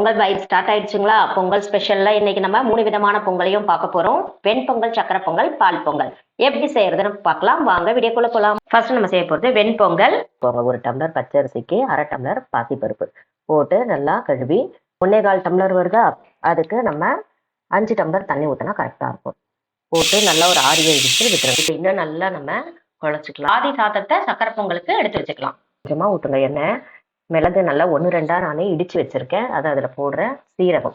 Pongal vibe start ஆயிடுச்சுங்களா? பொங்கல் ஸ்பெஷல்ல இன்னைக்கு நம்ம 3 விதமான பொங்கலையும் பார்க்க போறோம். வெண்பொங்கல், சக்கரை பொங்கல், பால் பொங்கல். எப்படி செய்யறதுன்னு பார்க்கலாம். வாங்க வீடியோக்குள்ள போலாம். ஃபர்ஸ்ட் நம்ம செய்ய போறது வெண்பொங்கல். ஒரு டம்ளர் பச்சரிசிக்கு 1/2 டம்ளர் பாசிப்பருப்பு போட்டு நல்லா கழுவி 1/4 டம்ளர் வருதா, அதுக்கு நம்ம 5 டம்ளர் தண்ணி ஊற்றினா கரெக்டாக இருக்கும். போட்டு நல்லா ஒரு 6-7 விசில் விட்டுருங்க. இப்போ இன்னும் நல்லா நம்ம குழச்சிக்கலாம். ஆதி சாதத்தை சக்கரை பொங்கலுக்கு எடுத்து வச்சுக்கலாம். கொஞ்சமாக ஊற்றுங்க எண்ணெய். மிளகு நல்லா 1-2 நானே இடிச்சு வச்சிருக்கேன், அதை அதில் போடுறேன். சீரகம்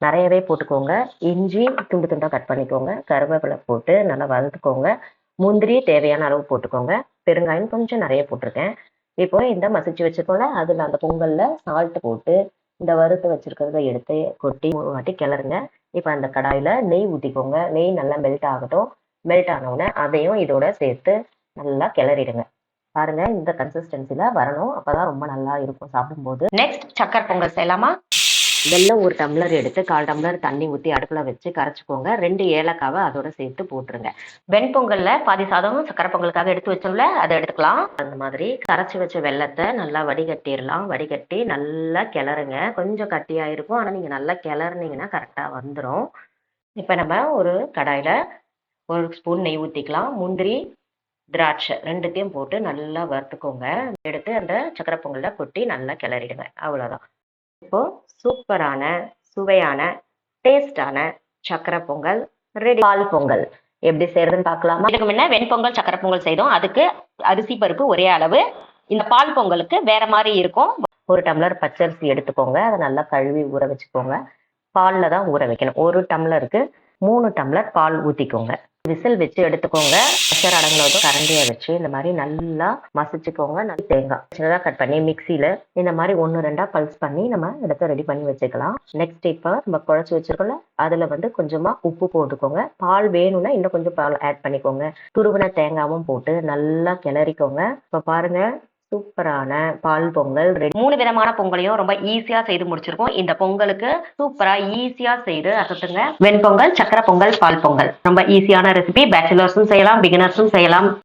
நிறையவே போட்டுக்கோங்க. இஞ்சி துண்டு துண்டாக கட் பண்ணிக்கோங்க. கருவேப்பிலை போட்டு நல்லா வதக்குக்கோங்க. முந்திரி தேவையான அளவு போட்டுக்கோங்க. பெருங்காயம் கொஞ்சம் நிறைய போட்டிருக்கேன். இப்போ இந்த மசிச்சு வச்சுக்கோங்க, அதில் அந்த பொங்கலில் சால்ட் போட்டு இந்த வறுத்து வச்சிருக்கிறத எடுத்து கொட்டி ஒரு வாட்டி கிளறுங்க. இப்போ அந்த கடாயில் நெய் ஊற்றிக்கோங்க. நெய் நல்லா மெல்ட் ஆகட்டும். மெல்ட் ஆனவுடனே அதையும் இதோட சேர்த்து நல்லா கிளறிடுங்க. பாருங்க, இந்த கன்சிஸ்டன்சில வரணும், அப்பதான் ரொம்ப நல்லா இருக்கும் சாப்பிடும்போது. நெக்ஸ்ட் சக்கரை பொங்கல் செய்யலாமா? வெல்லம் 1 டம்ளர் எடுத்து 1/4 டம்ளர் தண்ணி ஊற்றி அடுப்புல வச்சு கரைச்சிக்கோங்க. 2 ஏலக்காவை அதோட சேர்த்து போட்டுருங்க. வெண்பொங்கல்ல பாதி சாதம் சக்கரை பொங்கலுக்காக எடுத்து வச்சோம்ல, அதை எடுத்துக்கலாம். அந்த மாதிரி கரைச்சி வச்ச வெல்லத்தை நல்லா வடிகட்டிடலாம். வடிகட்டி நல்லா கிளறுங்க. கொஞ்சம் கட்டியா இருக்கும், ஆனா நீங்க நல்லா கிளறுனீங்கன்னா கரெக்டா வந்துடும். இப்ப நம்ம ஒரு கடாயில 1 ஸ்பூன் நெய் ஊற்றிக்கலாம். முந்திரி திராட்சை 2த்தையும் போட்டு நல்லா வறுத்துக்கோங்க. எடுத்து அந்த சக்கரை பொங்கல்ல கொட்டி நல்லா கிளறிடுங்க. அவ்வளவுதான். இப்போ சூப்பரான சுவையான டேஸ்டான சக்கரை பொங்கல் ரெடி. பால் பொங்கல் எப்படி செய்யறதுன்னு பார்க்கலாமா? இதுக்கு முன்ன வெண்பொங்கல் சக்கரை பொங்கல் செய்தோம். அதுக்கு அரிசி பருப்பு ஒரே அளவு. இந்த பால் பொங்கலுக்கு வேற மாதிரி இருக்கும். 1 டம்ளர் பச்சரிசி எடுத்துக்கோங்க. அதை நல்லா கழுவி ஊற வச்சுக்கோங்க. பால்ல தான் ஊற வைக்கணும். 1 டம்ளருக்கு 3 டம்ளர் பால் ஊற்றிக்கோங்க. விசில் வச்சு எடுத்துக்கோங்க. ப்ரெஷர் அடங்கினதும் கரண்டியை வச்சு இந்த மாதிரி நல்லா மசிச்சுக்கோங்க. நல்லா தேங்காய் சின்னதாக கட் பண்ணி மிக்சியில் இந்த மாதிரி 1-2 பல்ஸ் பண்ணி நம்ம இடத்த ரெடி பண்ணி வச்சுக்கலாம். நெக்ஸ்ட் இப்போ நம்ம குழச்சி வச்சிருக்கோம்ல, அதில் கொஞ்சமாக உப்பு போட்டுக்கோங்க. பால் வேணும்னா இன்னும் கொஞ்சம் பால் ஆட் பண்ணிக்கோங்க. துருவின தேங்காவும் போட்டு நல்லா கிளறிக்கோங்க. இப்போ பாருங்க, சூப்பரான பால் பொங்கல் ரெடி. 3 விதமான பொங்கலையும் ரொம்ப ஈஸியா செய்து முடிச்சிருக்கோம். இந்த பொங்கலுக்கு சூப்பரா ஈஸியா செய்து அசத்துங்க. வெண்பொங்கல், சக்கரை பொங்கல், பால் பொங்கல் ரொம்ப ஈஸியான ரெசிபி. பேச்சுலர்ஸும் செய்யலாம், பிகினர்ஸும் செய்யலாம்.